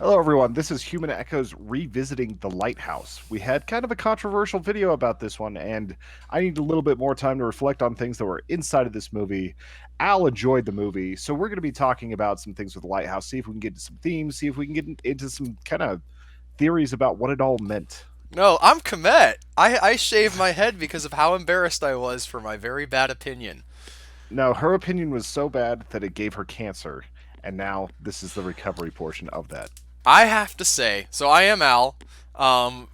Hello, everyone. This is Human Echoes revisiting The Lighthouse. We had kind of a controversial video about this one, and I need a little bit more time to reflect on things that were inside of this movie. Al enjoyed the movie, so we're going to be talking about some things with The Lighthouse, see if we can get into some themes, see if we can get into some kind of theories about what it all meant. No, I'm Komet. I shaved my head because of how embarrassed I was for my very bad opinion. No, her opinion was so bad that it gave her cancer, and now this is the recovery portion of that. I have to say, so I am Al.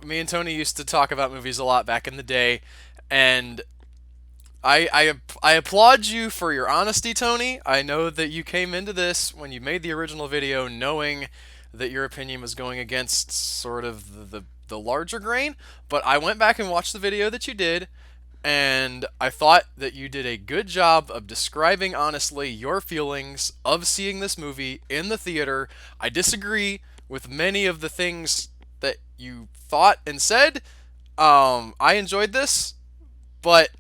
Me and Tony used to talk about movies a lot back in the day, and I applaud you for your honesty, Tony. I know that you came into this when you made the original video knowing that your opinion was going against sort of the larger grain, but I went back and watched the video that you did, and I thought that you did a good job of describing honestly your feelings of seeing this movie in the theater. I disagree with many of the things that you thought and said. I enjoyed this, but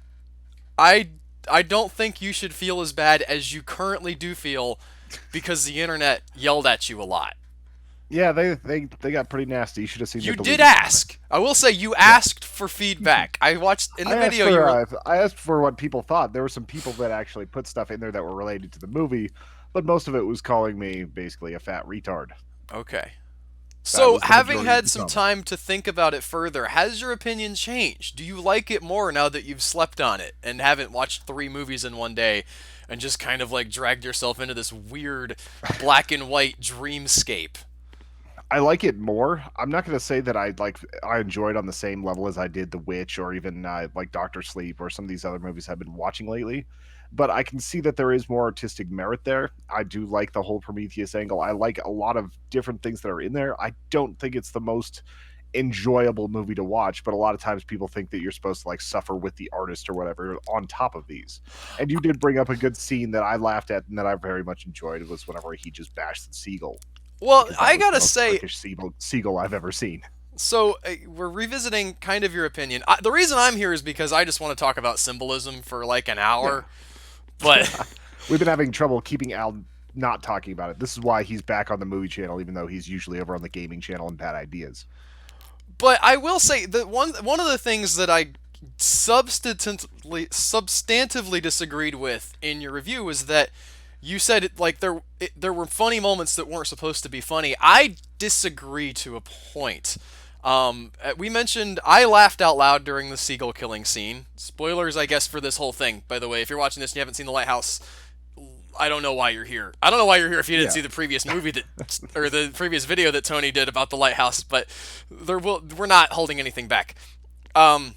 I I don't think you should feel as bad as you currently do feel because the internet yelled at you a lot. Yeah, they got pretty nasty. You should have seen the You did deleted comment. ask. I will say you asked for feedback. I watched in the video you were I asked for what people thought. There were some people that actually put stuff in there that were related to the movie, but most of it was calling me basically a fat retard. okay. That So, was the having majority of had the some comments. time to think about it further, has your opinion changed? Do you like it more now that you've slept on it and haven't watched 3 movies in one day and just kind of like dragged yourself into this weird black and white dreamscape? I like it more. I'm not going to say that I enjoyed on the same level as I did The Witch or even like Doctor Sleep or some of these other movies I've been watching lately. But I can see that there is more artistic merit there. I do like the whole Prometheus angle. I like a lot of different things that are in there. I don't think it's the most enjoyable movie to watch, but a lot of times people think that you're supposed to like suffer with the artist or whatever on top of these. And you did bring up a good scene that I laughed at and that I very much enjoyed was whenever he just bashed the seagull Well, because that I was the gotta most say, freakish seagull I've ever seen. so we're revisiting kind of your opinion. The reason I'm here is because I just want to talk about symbolism for like an Yeah. hour, but We've been having trouble keeping Al not talking about it. This is why he's back on the movie channel, even though he's usually over on the gaming channel and Bad Ideas. But I will say that one of the things that I substantively disagreed with in your review was that you said there were funny moments that weren't supposed to be funny. I disagree to a point. We mentioned I laughed out loud during the seagull killing scene. Spoilers, I guess, for this whole thing. By the way, if you're watching this and you haven't seen The Lighthouse, I don't know why you're here. I don't know why you're here if you didn't Yeah. see the previous movie that, or the previous video that Tony did about the lighthouse. But we're not holding anything back. Um,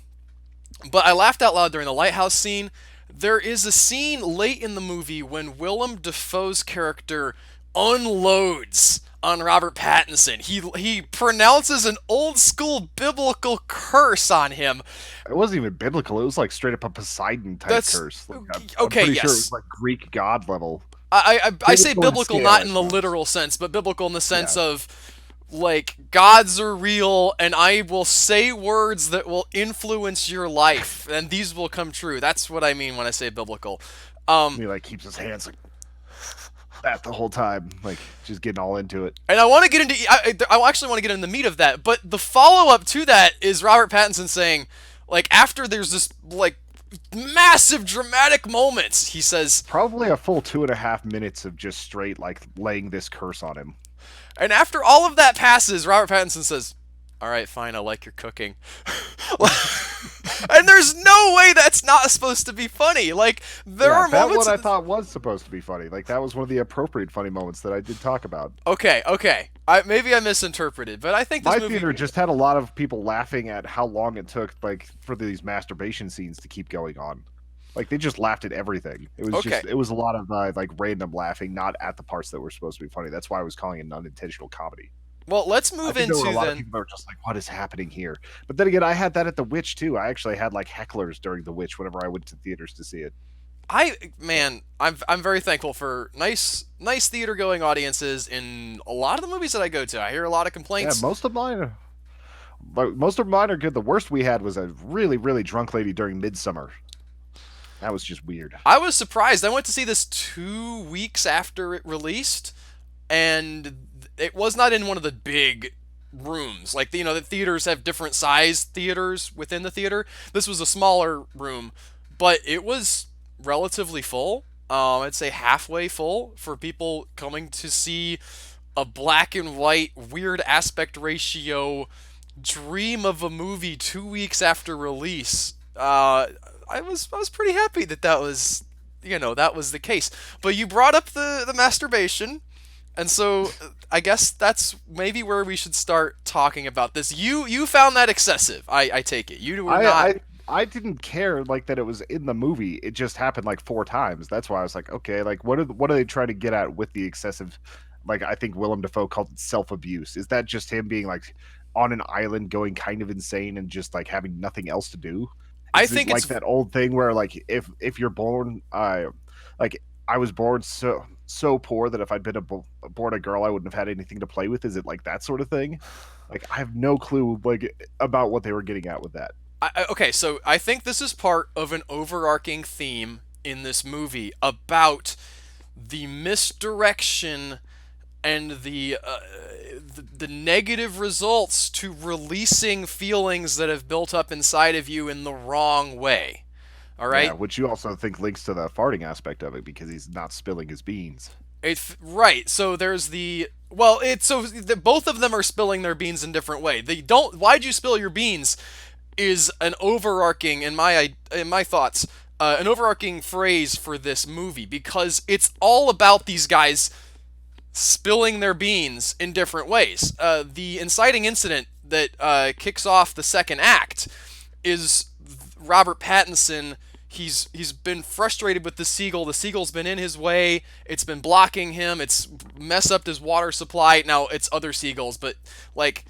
but I laughed out loud during the lighthouse scene. There is a scene late in the movie when Willem Dafoe's character unloads on Robert Pattinson. He pronounces an old school biblical curse on him. It wasn't even biblical. It was like straight up a Poseidon type That's curse. Like, I'm okay. pretty sure it was Yes, like Greek god level. I say Biblical in biblical scale, not I in the suppose. literal sense, but biblical in the sense Yeah. of like gods are real and I will say words that will influence your life and these will come true. That's what I mean when I say biblical. He like keeps his hands like that the whole time, like just getting all into it. And I want to get into I actually want to get into the meat of that, but the follow up to that is Robert Pattinson saying like after there's this like massive dramatic moments, he says, Probably a full 2.5 minutes of just straight like laying this curse on him. and after all of that passes, Robert Pattinson says, "All right, fine, I like your cooking." And there's no way that's not supposed to be funny. Like there Yeah, are that moments. one I thought was supposed to be funny. Like that was one of the appropriate funny moments that I did talk about. Okay. Maybe I misinterpreted, but I think this My movie. theater just had a lot of people laughing at how long it took, like for these masturbation scenes to keep going on. Like they just laughed at everything. Okay. It was a lot of like random laughing, not at the parts that were supposed to be funny. That's why I was calling it an unintentional comedy. Well, let's I move think there were a into lot of then. people that were just like, "What is happening here?" But then again, I had that at The Witch too. I actually had like hecklers during The Witch whenever I went to theaters to see it. I'm very thankful for nice theater going audiences in a lot of the movies that I go to. I hear a lot of Yeah, complaints. most of mine are good. The worst we had was a really really drunk lady during Midsummer. That was just weird. I was surprised. I went to see this 2 weeks after it released, and it was not in one of the big rooms. Like, the theaters have different size theaters within the theater. This was a smaller room, but it was relatively full. I'd say halfway full for people coming to see a black and white, weird aspect ratio dream of a movie 2 weeks after release. I was pretty happy that was that was the case. But you brought up the masturbation, and so I guess that's maybe where we should start talking about this. You found that excessive. I take it. You were I, not. I I didn't care like that it was in the movie. It just happened like four times. That's why I was like, okay, like what are they trying to get at with the excessive? Like I think Willem Dafoe called it self abuse. Is that just him being like on an island going kind of insane and just like having nothing else to do? I Is it think like it's that old thing where like if you're born, like I was born so poor that if I'd been born a girl, I wouldn't have had anything to play with. Is it like that sort of thing? Like I have no clue like about what they were getting at with that. okay. So I think this is part of an overarching theme in this movie about the misdirection and the negative results to releasing feelings that have built up inside of you in the wrong way. All Yeah, right? which you also think links to the farting aspect of it because he's not spilling his beans. Right. So there's the well, it's so both of them are spilling their beans in different way. They don't. Why'd you spill your beans? Is an overarching in my thoughts, an overarching phrase for this movie because it's all about these guys spilling their beans in different ways. The inciting incident that kicks off the second act is Robert Pattinson. He's been frustrated with the seagull. The seagull's been in his way. It's been blocking him. It's messed up his water supply. Now it's other seagulls, but like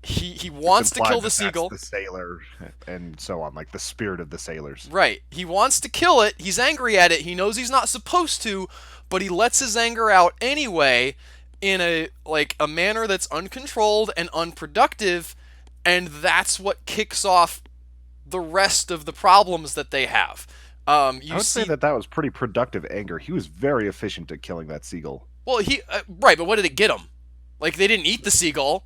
he It's wants to implied kill the that that's seagull. the sailor and so on, like the spirit of the sailors. Right. He wants to kill it. He's angry at it. He knows he's not supposed to, but he lets his anger out anyway in a manner that's uncontrolled and unproductive, and that's what kicks off the rest of the problems that they have. I You would say see, that that was pretty productive anger. He was very efficient at killing that seagull. well, he right, but what did it get him? Like they didn't eat the seagull.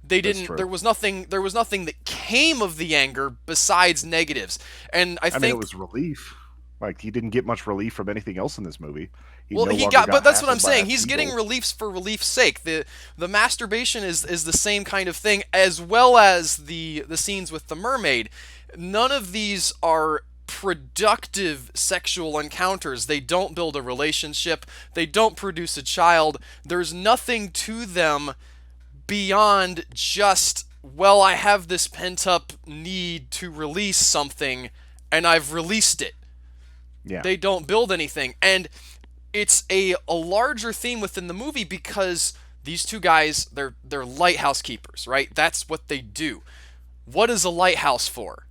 They That's didn't. true. There was nothing that came of the anger besides negatives. And I I mean, it think, was relief. Like he didn't get much relief from anything else in this movie. He well, no he longer got, but got that's what I'm hassled by saying. a He's getting seagull. reliefs for relief's sake. The masturbation is the same kind of thing, as well as the scenes with the mermaid. None of these are productive sexual encounters. They don't build a relationship. They don't produce a child. There's nothing to them beyond just, well, I have this pent up need to release something and I've released it. Yeah, They don't build anything. And it's a larger theme within the movie because these two guys, they're lighthouse keepers, right? That's what they do. What is a lighthouse for?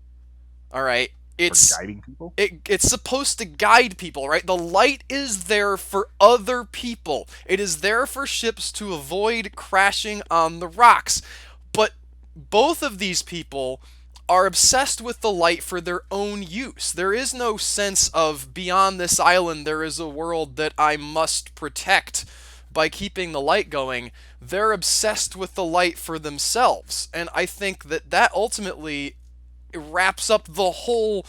All right. for It's guiding people. it's supposed to guide people, right? The light is there for other people. It is there for ships to avoid crashing on the rocks. But both of these people are obsessed with the light for their own use. There is no sense of beyond this island there is a world that I must protect by keeping the light going. They're obsessed with the light for themselves. And I think that ultimately wraps up the whole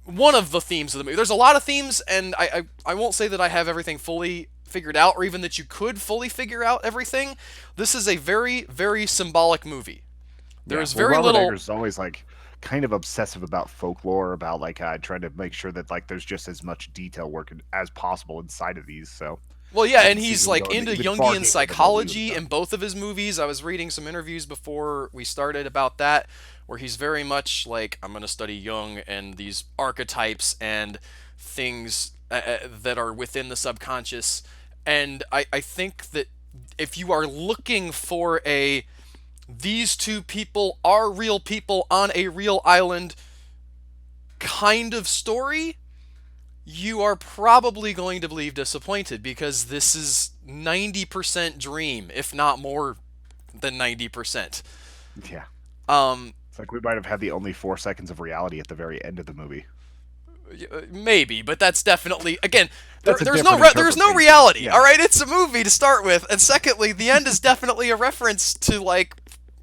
one of the themes of the movie. There's a lot of themes, and I won't say that I have everything fully figured out, or even that you could fully figure out everything. This is a very, very symbolic movie. There Yeah, is well, very Robert little. Eggers is always like kind of obsessive about folklore, about like trying to make sure that like there's just as much detail work as possible inside of these. So Well, yeah, I and can see he's them like going into even far Jungian deeper than what we would have psychology in done. both of his movies. I was reading some interviews before we started about that, where he's very much like, I'm going to study Jung and these archetypes and things that are within the subconscious. And I think that if you are looking for these two people are real people on a real island kind of story, you are probably going to leave disappointed because this is 90% dream, if not more than 90%. Yeah, Um, it's like we might have had the only 4 seconds of reality at the very end of the movie. Maybe, but that's definitely, again, That's a there's different there's no interpretation. reality. All Yeah. right, it's a movie to start with, and secondly, the end is definitely a reference to like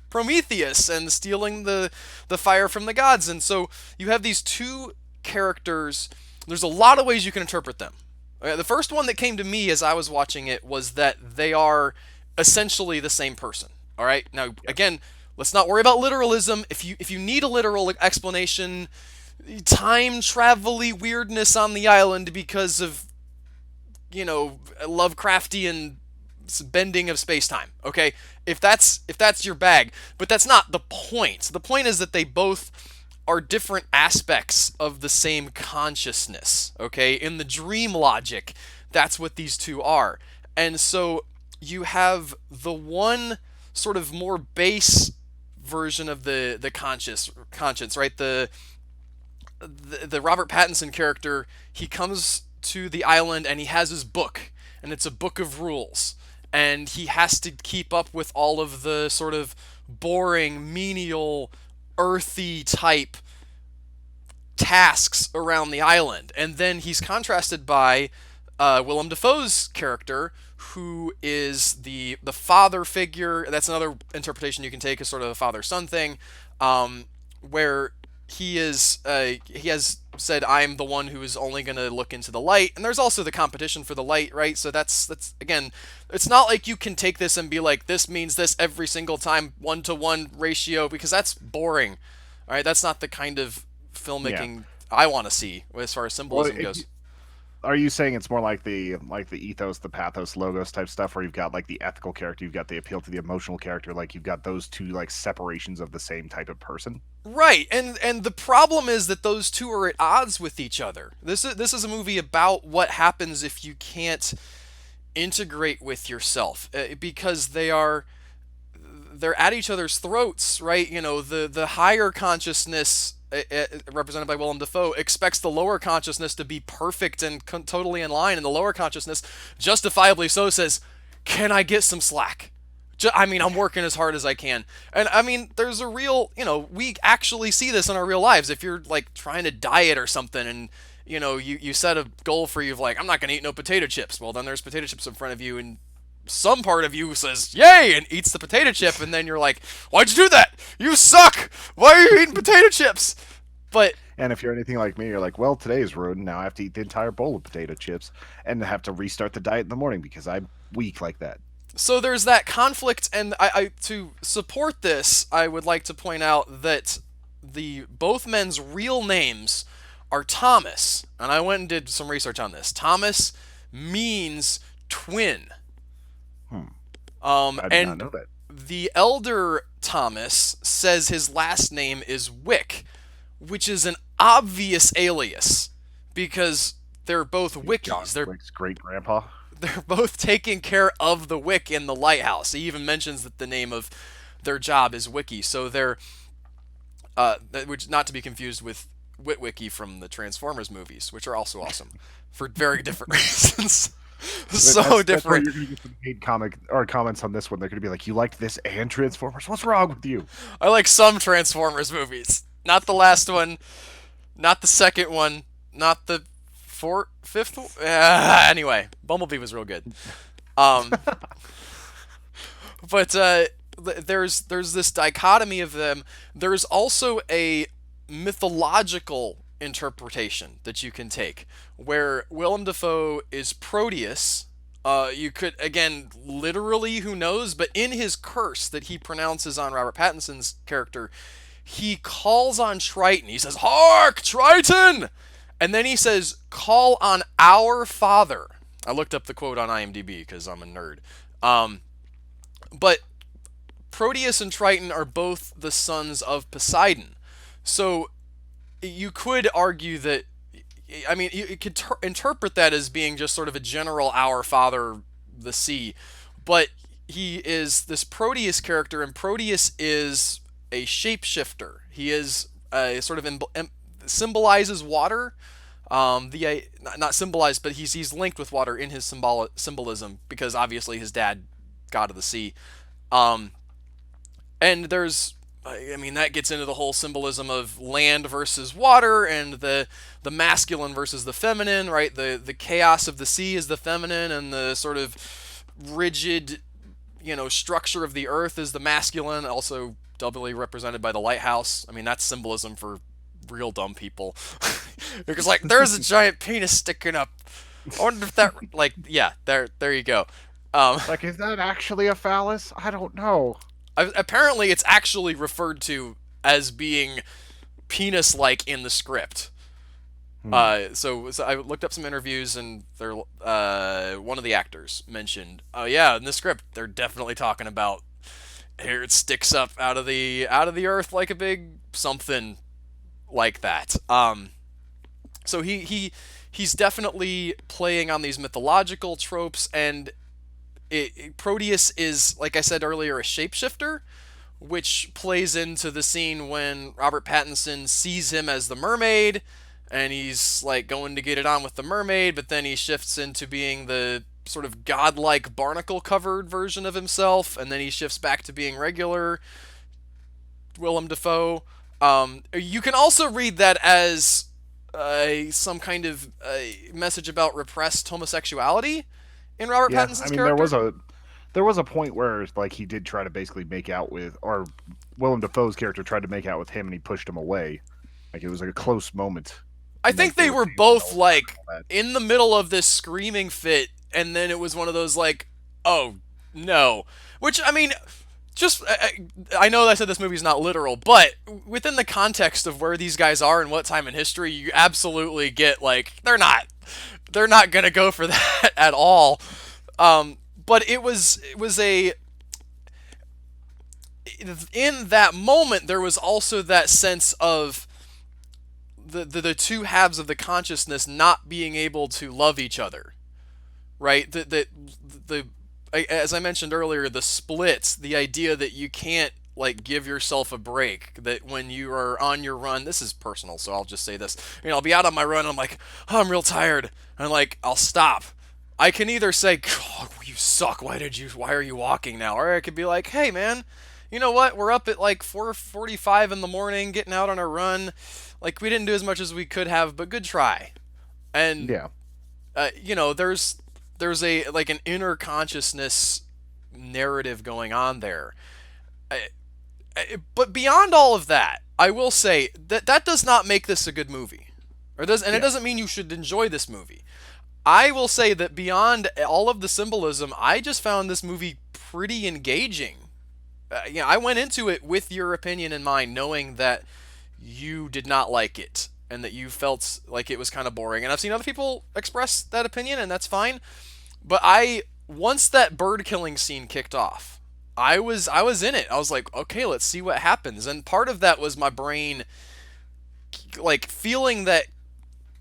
Prometheus and stealing the fire from the gods, and so you have these two characters. There's a lot of ways you can interpret them. The first one that came to me as I was watching it was that they are essentially the same person. All right, now again, let's not worry about literalism. If you need a literal explanation, time travel-y weirdness on the island because of Lovecraftian bending of space-time. Okay, if that's your bag, but that's not the point. The point is that they both are different aspects of the same consciousness. Okay, in the dream logic, that's what these two are, and so you have the one sort of more base version of the conscience, right? The Robert Pattinson character, he comes to the island and he has his book, and it's a book of rules, and he has to keep up with all of the sort of boring, menial, earthy type tasks around the island. And then he's contrasted by Willem Dafoe's character, who is the father figure. That's another interpretation you can take as sort of a father-son thing, where he has said, I'm the one who is only going to look into the light, and there's also the competition for the light, right? So that's again, it's not like you can take this and be like, this means this every single time, 1-to-1 ratio, because that's boring. All right, that's not the kind of Yeah. filmmaking I want to see as far as Well, symbolism goes. are you saying it's more like the ethos, the pathos, logos type stuff, where you've got like the ethical character, you've got the appeal to the emotional character, like you've got those two like separations of the same type of person? Right, and the problem is that those two are at odds with each other. This is a movie about what happens if you can't integrate with yourself, because they're at each other's throats, right? The higher consciousness, represented by Willem Dafoe, expects the lower consciousness to be perfect and totally in line, and the lower consciousness, justifiably so, says, "Can I get some slack? I mean, I'm working as hard as I can." And I mean, there's a real, we actually see this in our real lives. If you're like trying to diet or something, and you set a goal for you of like, I'm not going to eat no potato chips. Well, then there's potato chips in front of you, and some part of you says, yay, and eats the potato chip, and then you're like, why'd you do that? You suck! Why are you eating potato chips? But And if you're anything like me, you're like, well, today is ruined. Now I have to eat the entire bowl of potato chips and have to restart the diet in the morning because I'm weak like that. so there's that conflict, and I to support this, I would like to point out that the both men's real names are Thomas, and I went and did some research on this. Thomas means twin. Hmm. I did not And know that. the elder Thomas says his last name is Wick, which is an obvious alias because they're both John wikis. They're Wick's great grandpa. they're both taking care of the Wick in the lighthouse. He even mentions that the name of their job is Wiki. So they're which not to be confused with Witwicky from the Transformers movies, which are also awesome for very different reasons. So That's where different. you're going to get some hate comic or comments on this one. They're going to be like, "You liked this and Transformers? What's wrong with you?" I like some Transformers movies. Not the last one, not the second one, not the fifth one. Anyway, Bumblebee was real good. Um, but there's this dichotomy of them. There's also a mythological interpretation that you can take, where Willem Dafoe is Proteus. You could, again, literally, who knows, but in his curse that he pronounces on Robert Pattinson's character, he calls on Triton. He says, "Hark, Triton!" And then he says, "Call on our father." I looked up the quote on IMDb because I'm a nerd. But Proteus and Triton are both the sons of Poseidon. So you could argue that, I mean, you could interpret that as being just sort of a general "our father, the sea," but he is this Proteus character, and Proteus is a shapeshifter. He is a sort of symbolizes water. Not symbolized, but he's linked with water in his symbolism because obviously his dad, god of the sea. And there's I mean, that gets into the whole symbolism of land versus water, and the masculine versus the feminine, right? The chaos of the sea is the feminine, and the sort of rigid, structure of the earth is the masculine. Also doubly represented by the lighthouse. I mean, that's symbolism for real dumb people, because like there's a giant penis sticking up. I wonder if that, like, yeah, there you go. Um, Like, is that actually a phallus? I don't know. Apparently, it's actually referred to as being penis-like in the script. Hmm. So I looked up some interviews, and they're one of the actors mentioned, oh yeah, in the script they're definitely talking about here it sticks up out of the earth like a big something like that. So he's definitely playing on these mythological tropes, and Proteus is, like I said earlier, a shapeshifter, which plays into the scene when Robert Pattinson sees him as the mermaid, and he's like going to get it on with the mermaid, but then he shifts into being the sort of godlike barnacle covered version of himself, and then he shifts back to being regular Willem Dafoe. You can also read that as some kind of message about repressed homosexuality in Robert Yeah, I Pattinson's mean, there was character. a point where like he did try to basically make out with, or Willem Dafoe's character tried to make out with him, and he pushed him away. Like it was like a close moment, I and think like they they were were dancing the both whole time and like all that. in the middle of this screaming fit, and then it was one of those like, oh no. Which, I mean, just I know that I said this movie's not literal, but within the context of where these guys are and what time in history, you absolutely get like they're not gonna go for that at all. But it was a in that moment there was also that sense of the two halves of the consciousness not being able to love each other, right? The as I mentioned earlier, the splits, the idea that you can't like give yourself a break, that when you are on your run, this is personal, so I'll just say this. I'll be out on my run, and I'm like, oh, I'm real tired, and like I'll stop. I can either say, God, you suck. Why are you walking now? Or I could be like, hey man, you know what? We're up at like 4:45 in the morning, getting out on a run. Like we didn't do as much as we could have, but good try. And Yeah, there's a like an inner consciousness narrative going on there. But beyond all of that, I will say that that does not make this a good movie, and it yeah, doesn't mean you should enjoy this movie. I will say that beyond all of the symbolism, I just found this movie pretty engaging. I went into it with your opinion in mind, knowing that you did not like it and that you felt like it was kind of boring. And I've seen other people express that opinion, and that's fine. But once that bird killing scene kicked off, I was in it. I was like, okay, let's see what happens. And part of that was my brain like feeling that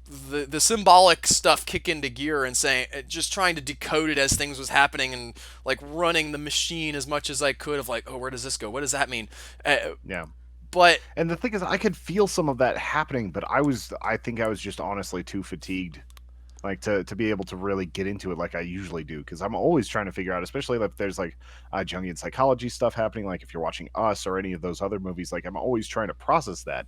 the symbolic stuff kick into gear, and saying, just trying to decode it as things was happening, and like running the machine as much as I could of like, oh, where does this go? What does that mean? Uh, yeah. but And the thing is, I could feel some of that happening, but I think I was just honestly too fatigued, like to be able to really get into it like I usually do, because I'm always trying to figure out, especially if there's like Jungian psychology stuff happening, like if you're watching Us or any of those other movies, like I'm always trying to process that.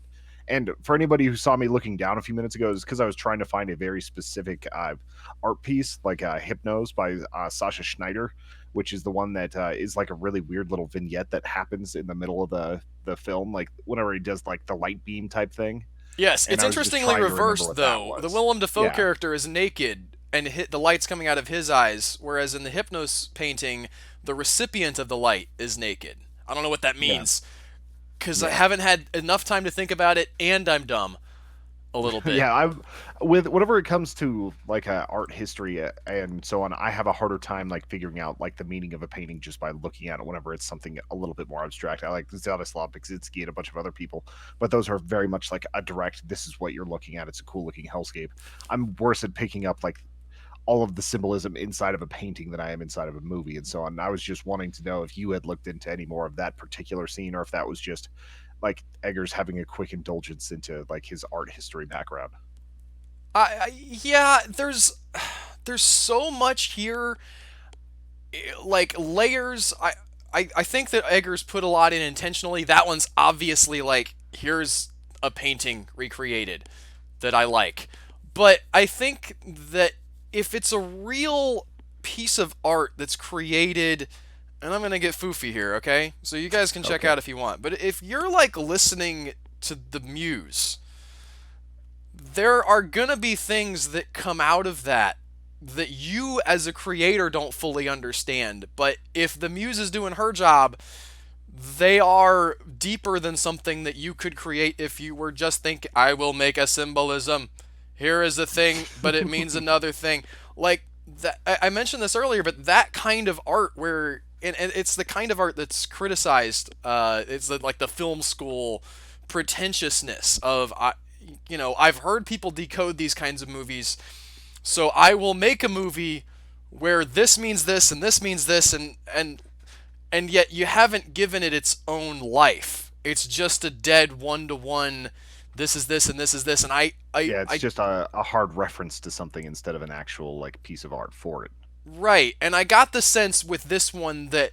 And for anybody who saw me looking down a few minutes ago, is because I was trying to find a very specific art piece, like Hypnose by Sasha Schneider, which is the one that is like a really weird little vignette that happens in the middle of the film, like whenever he does like the light beam type thing. yes, And it's I was just interestingly trying to remember reversed what that though. The was. Willem Dafoe Yeah, character is naked, and the light's coming out of his eyes, whereas in the Hypnos painting, the recipient of the light is naked. I don't know what that yeah, means, because I yeah. haven't had enough time to think about it, and I'm dumb a little bit. Yeah, I've with whenever it comes to like art history and so on, I have a harder time like figuring out like the meaning of a painting just by looking at it. Whenever it's something a little bit more abstract, I like Zadislav Beksitzky and a bunch of other people, but those are very much like a direct. This is what you're looking at. It's a cool looking hellscape. I'm worse at picking up like all of the symbolism inside of a painting than I am inside of a movie and so on. And I was just wanting to know if you had looked into any more of that particular scene, or if that was just like Eggers having a quick indulgence into like his art history background. Yeah, there's so much here, like layers. I think that Eggers put a lot in intentionally. That one's obviously like, here's a painting recreated that I like. But I think that if it's a real piece of art that's created, and I'm going to get foofy here, okay? So you guys can check Okay. out if you want. But if you're like listening to the muse, there are going to be things that come out of that that you as a creator don't fully understand. But if the muse is doing her job, they are deeper than something that you could create if you were just thinking, I will make a symbolism. Here is a thing, but it means another thing. Like that, I mentioned this earlier, but that kind of art where and it's the kind of art that's criticized. It's like the film school pretentiousness of, I've heard people decode these kinds of movies, so I will make a movie where this means this and this means this, and yet you haven't given it its own life. It's just a dead one-to-one. This is this and this is this, and Yeah, it's I just a hard reference to something instead of an actual like piece of art for it. right. And I got the sense with this one that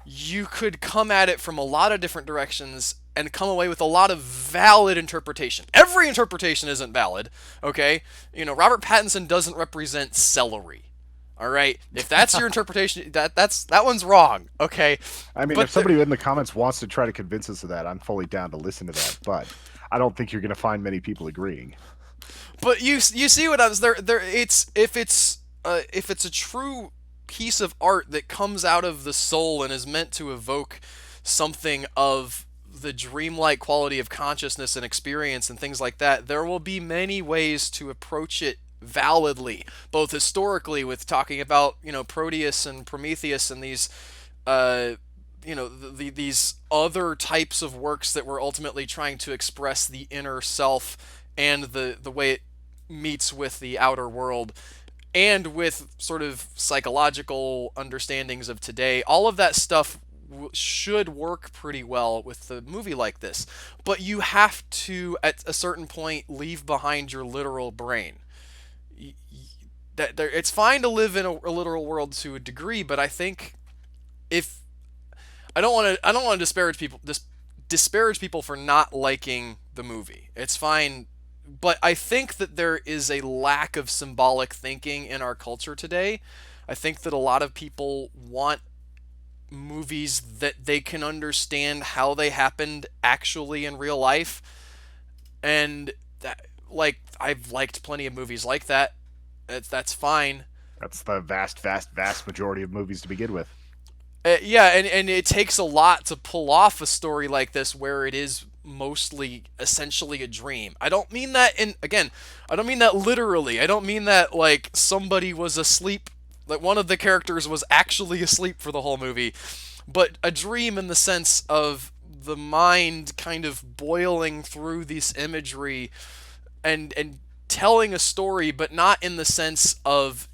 you could come at it from a lot of different directions and come away with a lot of valid interpretation. Every interpretation isn't valid, okay? Robert Pattinson doesn't represent celery. All right, if that's your interpretation, that one's wrong. Okay, I mean, if but somebody in the comments wants to try to convince us of that, I'm fully down to listen to that. But I don't think you're going to find many people agreeing. you see what I was there. It's if it's a true piece of art that comes out of the soul and is meant to evoke something of the dreamlike quality of consciousness and experience and things like that, there will be many ways to approach it validly, both historically with talking about Proteus and Prometheus and these these other types of works that were ultimately trying to express the inner self and the way it meets with the outer world, and with sort of psychological understandings of today. All of that stuff should work pretty well with a movie like this, but you have to at a certain point leave behind your literal brain. It's fine to live in a literal world to a degree, but I think if I don't want to disparage people for not liking the movie. It's fine, but I think that there is a lack of symbolic thinking in our culture today. I think that a lot of people want movies that they can understand how they happened actually in real life, and that, like, I've liked plenty of movies like that. That's fine. That's the vast majority of movies to begin with. Yeah, and it takes a lot to pull off a story like this where it is mostly essentially a dream. I don't mean that I don't mean that literally. I don't mean that like somebody was asleep, like one of the characters was actually asleep for the whole movie, but a dream in the sense of the mind kind of boiling through this imagery and telling a story, but not in the sense of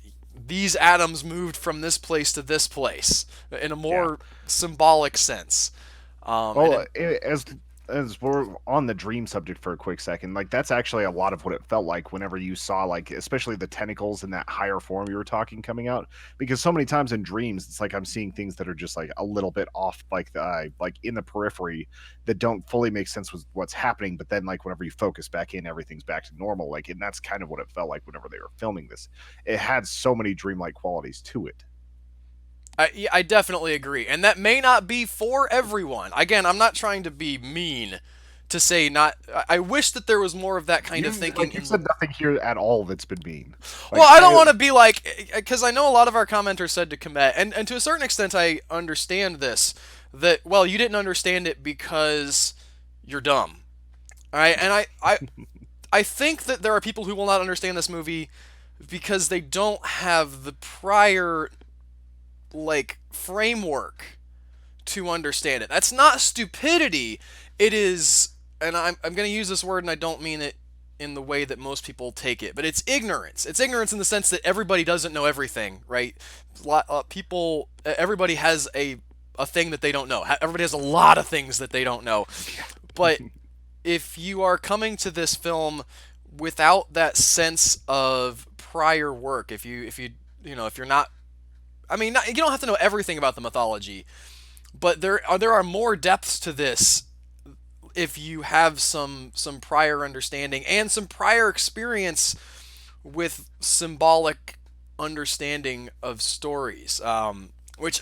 these atoms moved from this place to this place in a Yeah. more symbolic sense. And Well, it, as we're on the dream subject for a quick second, like that's actually a lot of what it felt like whenever you saw, like, especially the tentacles in that higher form you were talking coming out. Because so many times in dreams, it's like I'm seeing things that are just like a little bit off, like the eye, like in the periphery, that don't fully make sense with what's happening. But then, like whenever you focus back in, everything's back to normal. Like, and that's kind of what it felt like whenever they were filming this. It had so many dreamlike qualities to it. yeah, I definitely agree, and that may not be for everyone. Again, I'm not trying to be mean to say not. I wish that there was more of that kind You of thinking like you in. said nothing here at all that's been mean. Well, Like I don't I want to be like, because I know a lot of our commenters said to commit, and to a certain extent, I understand this. That, well, you didn't understand it because you're dumb. All right, and I think that there are people who will not understand this movie because they don't have the prior like framework to understand it. That's not stupidity. It is, and I'm going to use this word and I don't mean it in the way that most people take it, but it's ignorance. It's ignorance in the sense that everybody doesn't know everything, right? Everybody has a thing that they don't know. Everybody has a lot of things that they don't know. But if you are coming to this film without that sense of prior work, if you're not, I mean, you don't have to know everything about the mythology, But there are more depths to this if you have some prior understanding and some prior experience with symbolic understanding of stories, which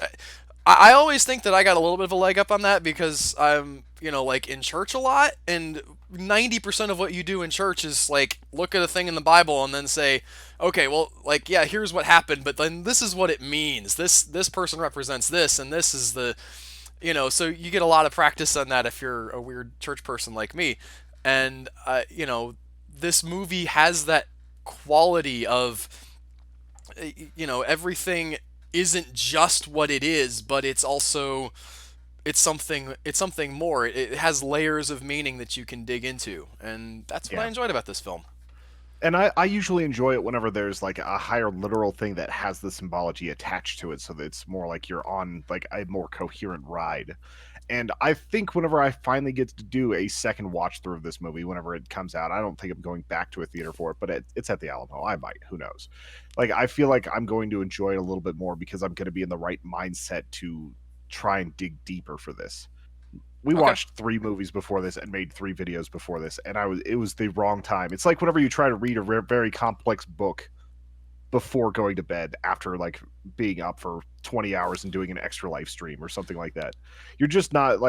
I always think that I got a little bit of a leg up on that because I'm, like in church a lot, and 90% of what you do in church is like look at a thing in the Bible and then say, okay, well, like, yeah, here's what happened, but then this is what it means. This person represents this, and this is the, so you get a lot of practice on that if you're a weird church person like me, and this movie has that quality of, everything isn't just what it is, but it's something more. It has layers of meaning that you can dig into, and that's what I Yeah. enjoyed about this film. And I usually enjoy it whenever there's like a higher literal thing that has the symbology attached to it, so that it's more like you're on like a more coherent ride. And I think whenever I finally get to do a second watch through of this movie, whenever it comes out, I don't think I'm going back to a theater for it, but it's at the Alamo. I might, who knows? Like, I feel like I'm going to enjoy it a little bit more because I'm going to be in the right mindset to try and dig deeper for this. We Okay. watched 3 movies before this and made 3 videos before this, and it was the wrong time. It's like whenever you try to read a very complex book before going to bed after like being up for 20 hours and doing an extra live stream or something like that. You're just not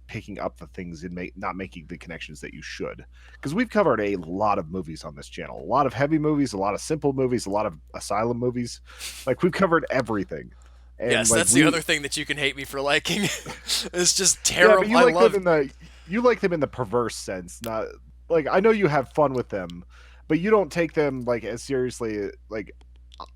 picking up the things and not making the connections that you should. Because we've covered a lot of movies on this channel, a lot of heavy movies, a lot of simple movies, a lot of asylum movies. Like, we've covered everything. And Yes, like that's the we other thing that you can hate me for liking. It's just Yeah, but terrible. I love. you like them in the perverse sense, not like, I know you have fun with them, but you don't take them like as seriously. Like,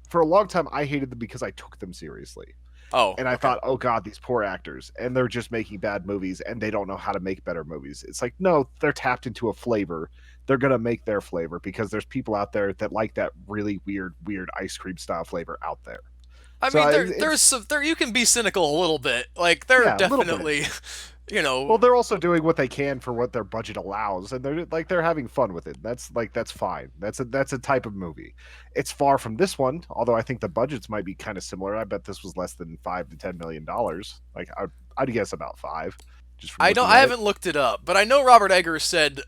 for a long time I hated them because I took them seriously. Oh, And I okay. thought, "Oh god, these poor actors, and they're just making bad movies and they don't know how to make better movies." It's like, no, they're tapped into a flavor. They're going to make their flavor because there's people out there that like that really weird ice cream style flavor out there. I So mean, there's it's some there you can be cynical a little bit. Like there are yeah, a little bit. definitely, you know, Well, they're also doing what they can for what their budget allows, and they're having fun with it. That's fine. That's a type of movie. It's far from this one, although I think the budgets might be kind of similar. I bet this was less than $5 to $10 million. Like, I'd guess about 5, just from I don't. looking I at it. haven't looked it up, but I know Robert Eggers said,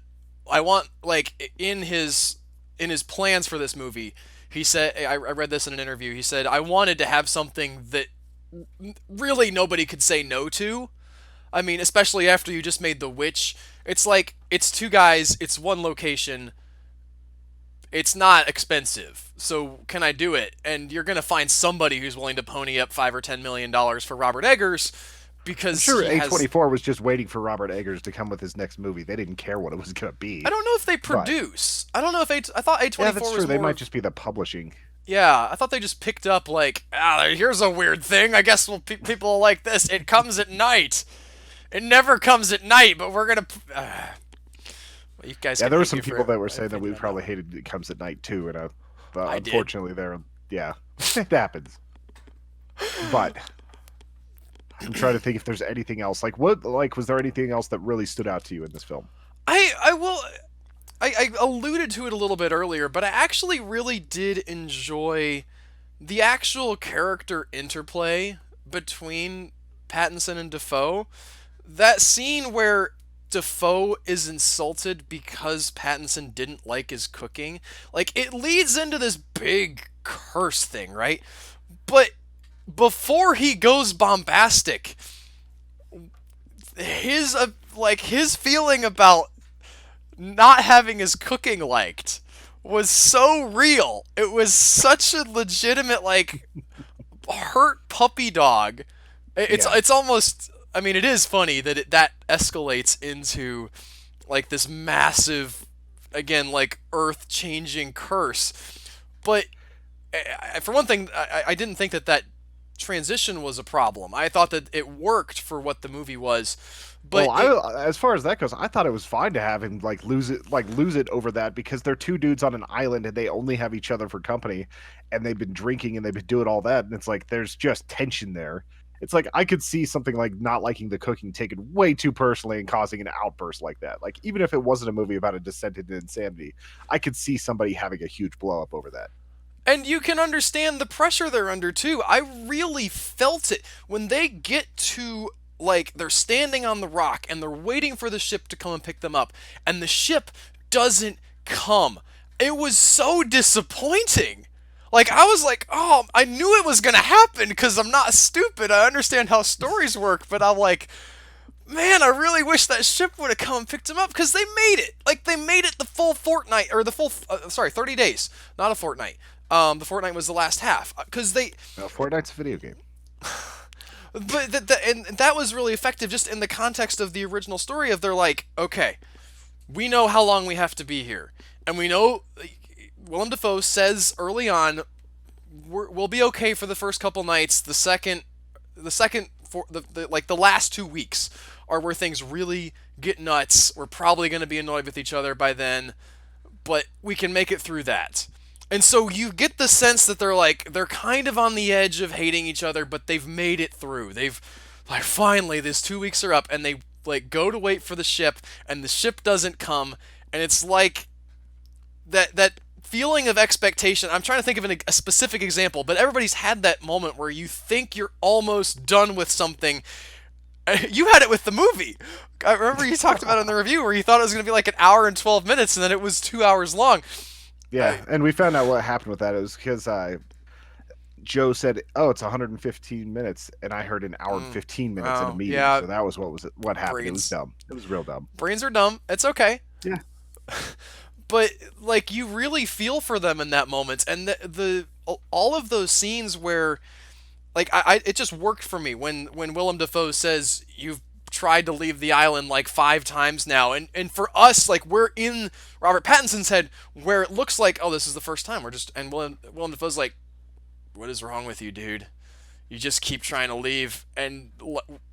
I want like in his plans for this movie. He said, I read this in an interview. He said, I wanted to have something that really nobody could say no to. I mean, especially after you just made The Witch. It's like it's two guys, it's one location, it's not expensive. So can I do it? And you're gonna find somebody who's willing to pony up $5 or $10 million for Robert Eggers I'm because sure he has. A24 was just waiting for Robert Eggers to come with his next movie. They didn't care what it was going to I be, don't know if they but produce. I don't know if I thought yeah, that's A24 true. was They more might of. just be the publishing. Yeah, I thought they just picked up like, here's a weird thing. I guess people will like this. It comes at night. It never comes at night, but we're gonna. Well, you guys Yeah, can there were hate some me people for that were my saying that we opinion on that probably one. hated It Comes at Night too, and but I did. unfortunately, yeah, it happens. But I'm trying to think if there's anything else. Was there anything else that really stood out to you in this film? I will. I alluded to it a little bit earlier, but I actually really did enjoy the actual character interplay between Pattinson and Defoe. That scene where Defoe is insulted because Pattinson didn't like his cooking, like it leads into this big curse thing, right? But before he goes bombastic, his feeling about not having his cooking liked was so real. It was such a legitimate like hurt puppy dog. It's Yeah. it's almost. I mean, it is funny that that escalates into like this massive, again, like earth changing curse. But for one thing, I didn't think that transition was a problem. I thought that it worked for what the movie was. Well, But it. as far as that goes, I thought it was fine to have him lose it over that, because they're two dudes on an island and they only have each other for company, and they've been drinking and they've been doing all that, and it's like there's just tension there. It's like I could see something like not liking the cooking taken way too personally and causing an outburst like that. Like, even if it wasn't a movie about a descent into insanity, I could see somebody having a huge blow up over that. And you can understand the pressure they're under too. I really felt it when they get to, like, they're standing on the rock and they're waiting for the ship to come and pick them up, and the ship doesn't come. It was so disappointing. Like, I was like, oh, I knew it was gonna happen because I'm not stupid. I understand how stories work, but I'm like, man, I really wish that ship would have come and picked him up because they made it. Like, they made it the full fortnight, or the full, 30 days, not a fortnight. The fortnight was the last half because they. No, Fortnite's a video game. But and that was really effective just in the context of the original story of they're like, okay, we know how long we have to be here, and we know Willem Dafoe says early on we'll be okay for the first couple nights. The second for the last 2 weeks are where things really get nuts. We're probably going to be annoyed with each other by then, but we can make it through that. And so you get the sense that they're kind of on the edge of hating each other, but they've made it through. They've like finally these 2 weeks are up, and they like go to wait for the ship, and the ship doesn't come, and it's like that feeling of expectation. I'm trying to think of a specific example, but everybody's had that moment where you think you're almost done with something. You had it with the movie. I remember you talked about it in the review where you thought it was going to be like an hour and 12 minutes, and then it was 2 hours long. Yeah, and we found out what happened with that. It was because Joe said, "Oh, it's 115 minutes," and I heard an hour and 15 minutes in a meeting. Yeah. So that was what happened. Brains. It was dumb. It was real dumb. Brains are dumb. It's okay. Yeah. But like you really feel for them in that moment, and the all of those scenes where, like it just worked for me when Willem Dafoe says you've tried to leave the island like 5 times now, and for us, like, we're in Robert Pattinson's head where it looks like, oh, this is the first time. And Willem Dafoe's like, what is wrong with you, dude? You just keep trying to leave, and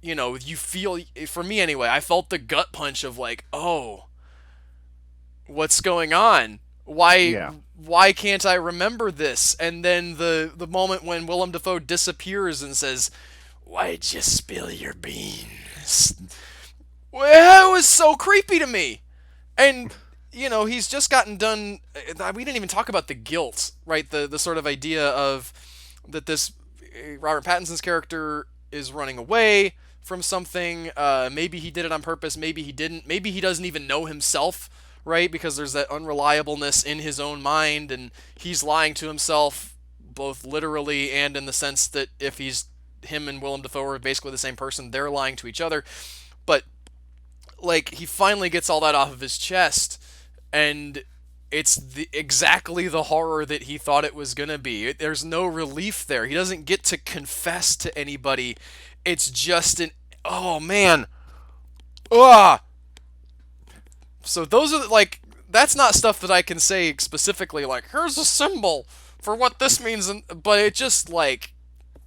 you feel, for me anyway, I felt the gut punch of like, oh, what's going on? Why can't I remember this? And then the moment when Willem Dafoe disappears and says, why'd you spill your beans? Well, it was so creepy to me. And he's just gotten done. We didn't even talk about the guilt, right? The sort of idea of that this Robert Pattinson's character is running away from something. Maybe he did it on purpose. Maybe he didn't. Maybe he doesn't even know himself, right? Because there's that unreliableness in his own mind, and he's lying to himself, both literally and in the sense that if him and Willem Dafoe are basically the same person, they're lying to each other. But like he finally gets all that off of his chest, and it's exactly the horror that he thought it was gonna be. There's no relief there. He doesn't get to confess to anybody. It's just oh man, ah. So those are like, that's not stuff that I can say specifically. Like, here's a symbol for what this means, but it just like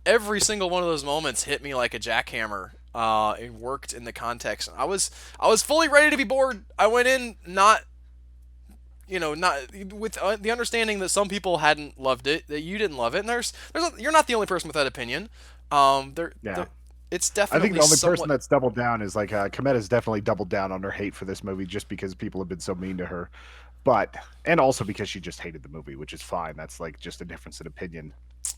every single one of those moments hit me like a jackhammer. It worked in the context. I was fully ready to be bored. I went in not with the understanding that some people hadn't loved it, that you didn't love it, and you're not the only person with that opinion. It's definitely. I think the only person that's doubled down is like Kometa's definitely doubled down on her hate for this movie just because people have been so mean to her, and also because she just hated the movie, which is fine. That's like just a difference in opinion.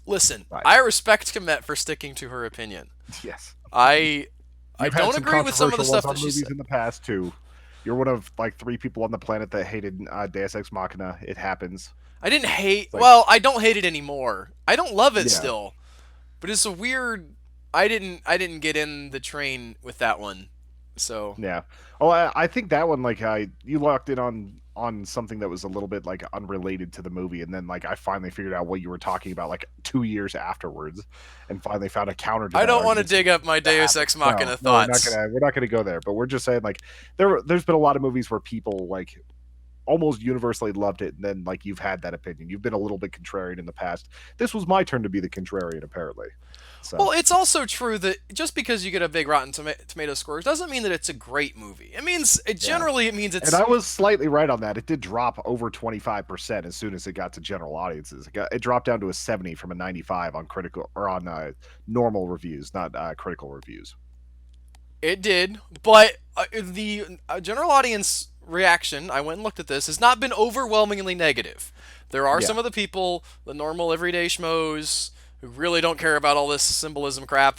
Listen, I respect Komet for sticking to her opinion. Yes. I don't agree with some of the stuff that she said in the past too. You're one of like 3 people on the planet that hated Deus Ex Machina. It happens. I didn't hate. Well, I don't hate it anymore. I don't love it still, but it's a weird. I didn't get in the train with that one. So yeah. Oh, I think that one like you locked in on something that was a little bit like unrelated to the movie, and then like I finally figured out what you were talking about like 2 years afterwards, and finally found a counter to I that don't want to argument. dig up my Deus Ex Machina thoughts. We're not gonna go there, but we're just saying like there's been a lot of movies where people like almost universally loved it, and then like you've had that opinion. You've been a little bit contrarian in the past. This was my turn to be the contrarian, apparently. So. Well, it's also true that just because you get a big Rotten Tomato score doesn't mean that it's a great movie. It means generally it means it's. And I was slightly right on that. It did drop over 25% as soon as it got to general audiences. It dropped down to a 70 from a 95 on critical or on normal reviews, not critical reviews. It did, but the general audience reaction, I went and looked at this, has not been overwhelmingly negative. There are Yeah. some of the people, the normal everyday schmoes, who really don't care about all this symbolism crap,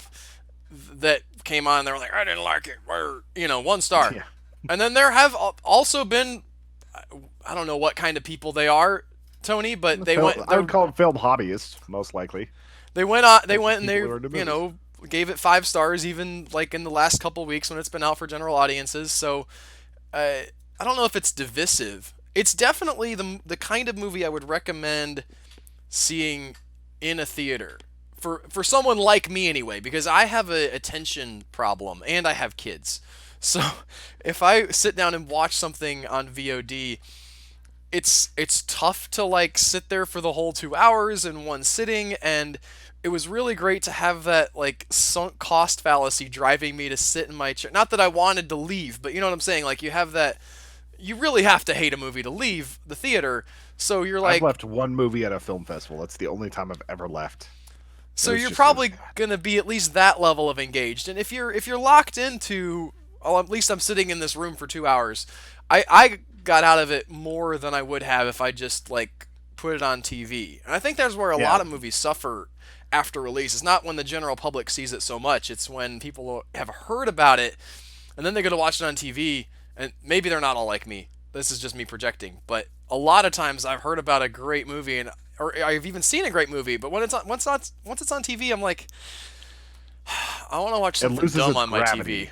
that came on. They were like, I didn't like it. One star. Yeah. And then there have also been, I don't know what kind of people they are, Tony, but they went. I would call them film hobbyists, most likely. They went on. They Types of went and they, people who are into movies. gave it 5 stars, even like in the last couple weeks when it's been out for general audiences. So I don't know if it's divisive. It's definitely the kind of movie I would recommend seeing in a theater for someone like me anyway, because I have a attention problem and I have kids. So if I sit down and watch something on VOD, it's tough to like sit there for the whole 2 hours in one sitting, and it was really great to have that like sunk cost fallacy driving me to sit in my chair. Not that I wanted to leave, but you know what I'm saying? Like you have that, you really have to hate a movie to leave the theater. So you're I've like, left one movie at a film festival. That's the only time I've ever left. It so was you're just really probably bad. gonna be at least that level of engaged. And if you're locked into, oh, at least I'm sitting in this room for 2 hours, I got out of it more than I would have if I just like put it on TV. And I think that's where a Yeah. lot of movies suffer after release. It's not when the general public sees it so much. It's when people have heard about it and then they go to watch it on TV, and maybe they're not all like me. This is just me projecting, but a lot of times I've heard about a great movie, and or I've even seen a great movie, but when it's on, once it's on TV, I'm like, I want to watch It something loses dumb its on my gravity. TV.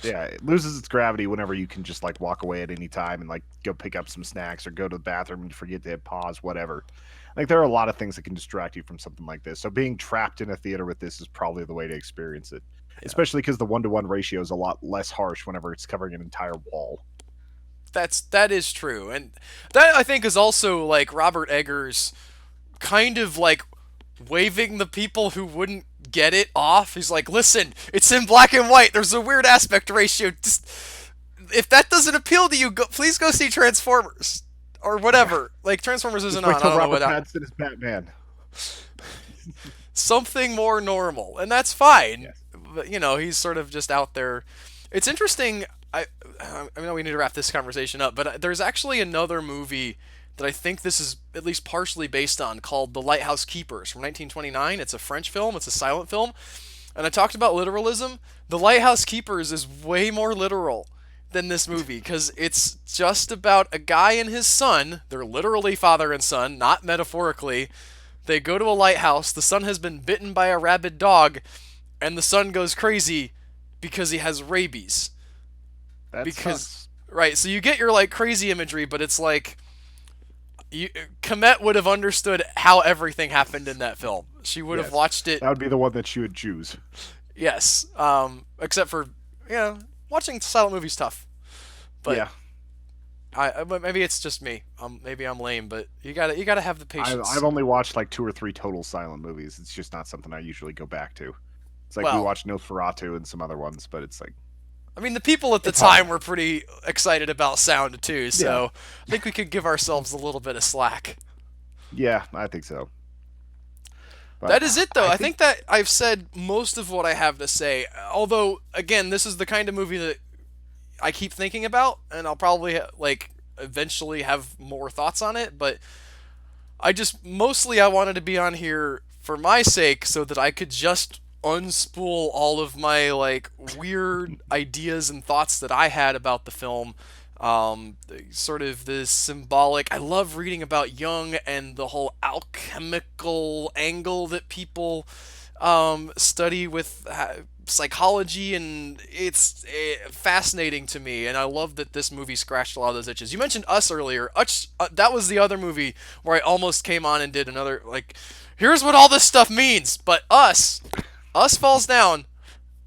Yeah, it loses its gravity whenever you can just like walk away at any time and like go pick up some snacks or go to the bathroom and forget to hit pause, whatever. Like there are a lot of things that can distract you from something like this. So being trapped in a theater with this is probably the way to experience it. Yeah, Especially because the 1-to-1 ratio is a lot less harsh whenever it's covering an entire wall. that is true, and that I think is also like Robert Eggers kind of like waving the people who wouldn't get it off. He's like, listen, it's in black and white. There's a weird aspect ratio. Just, if that doesn't appeal to you, please go see Transformers or Yeah. whatever. Like Transformers isn't Just on. wait I till don't know Robert what. Pattinson is Batman. Something more normal, and that's fine. Yes. But he's sort of just out there. It's interesting. I know we need to wrap this conversation up, but there's actually another movie that I think this is at least partially based on, called The Lighthouse Keepers from 1929. It's a French film. It's a silent film, and I talked about literalism. The Lighthouse Keepers is way more literal than this movie, because it's just about a guy and his son. They're literally father and son, not metaphorically. They go to a lighthouse. The son has been bitten by a rabid dog, and the son goes crazy because he has rabies. That Because, sucks. right, so you get your like crazy imagery, but it's like Komet would have understood how everything happened in that film. She would have Yes. watched it. That would be the one that she would choose. Yes, except for watching silent movies tough. But Yeah. but maybe it's just me. Maybe I'm lame, but you gotta have the patience. I've only watched like 2 or 3 total silent movies. It's just not something I usually go back to. It's like we Well, watched Nosferatu and some other ones, but it's like I mean, the people at the it's hard. time were pretty excited about sound too, Yeah. so I think we could give ourselves a little bit of slack. Yeah, I think so. But That is it, though. I think that I've said most of what I have to say. Although, again, this is the kind of movie that I keep thinking about, and I'll probably like eventually have more thoughts on it. But I just mostly I wanted to be on here for my sake, so that I could just unspool all of my like weird ideas and thoughts that I had about the film. Sort of this symbolic. I love reading about Jung and the whole alchemical angle that people study with psychology, and it's fascinating to me. And I love that this movie scratched a lot of those itches. You mentioned Us earlier. That was the other movie where I almost came on and did another like, here's what all this stuff means. But Us falls down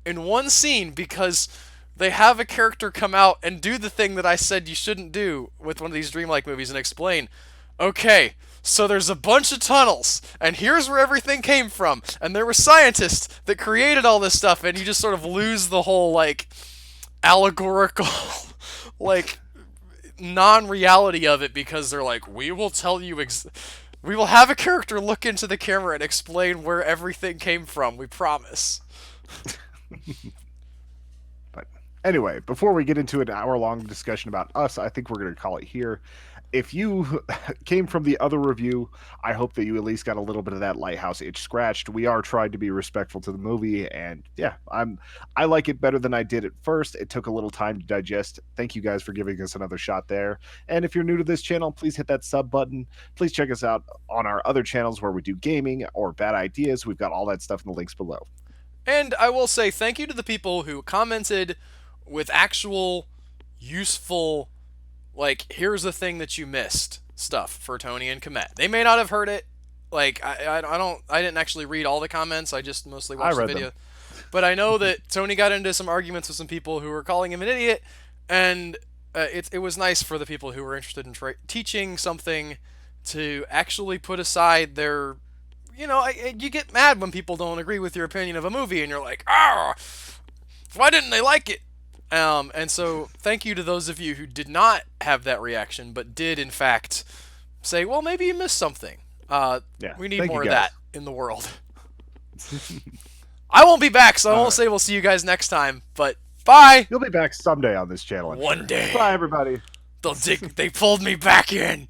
in one scene because they have a character come out and do the thing that I said you shouldn't do with one of these dreamlike movies, and explain, okay, so there's a bunch of tunnels, and here's where everything came from, and there were scientists that created all this stuff, and you just sort of lose the whole, like, allegorical, like, non-reality of it, because they're like, we will tell you we will have a character look into the camera and explain where everything came from, we promise. but Anyway, before we get into an hour-long discussion about us, I think we're going to call it here. If you came from the other review, I hope that you at least got a little bit of that Lighthouse itch scratched. We are trying to be respectful to the movie, and yeah, I like it better than I did at first. It took a little time to digest. Thank you guys for giving us another shot there. And if you're new to this channel, please hit that sub button. Please check us out on our other channels where we do gaming or bad ideas. We've got all that stuff in the links below. And I will say thank you to the people who commented with actual useful, like, here's the thing that you missed stuff for Tony and Komet. They may not have heard it. Like, I didn't actually read all the comments. I just mostly watched the video. Them. But I know that Tony got into some arguments with some people who were calling him an idiot, and it was nice for the people who were interested in teaching something to actually put aside their, you get mad when people don't agree with your opinion of a movie, and you're like, why didn't they like it? And so thank you to those of you who did not have that reaction, but did in fact say, well, maybe you missed something. We need more of that in the world. I won't be back, so I won't say we'll see you guys next time, but bye! You'll be back someday on this channel. One day. Bye, everybody. They pulled me back in.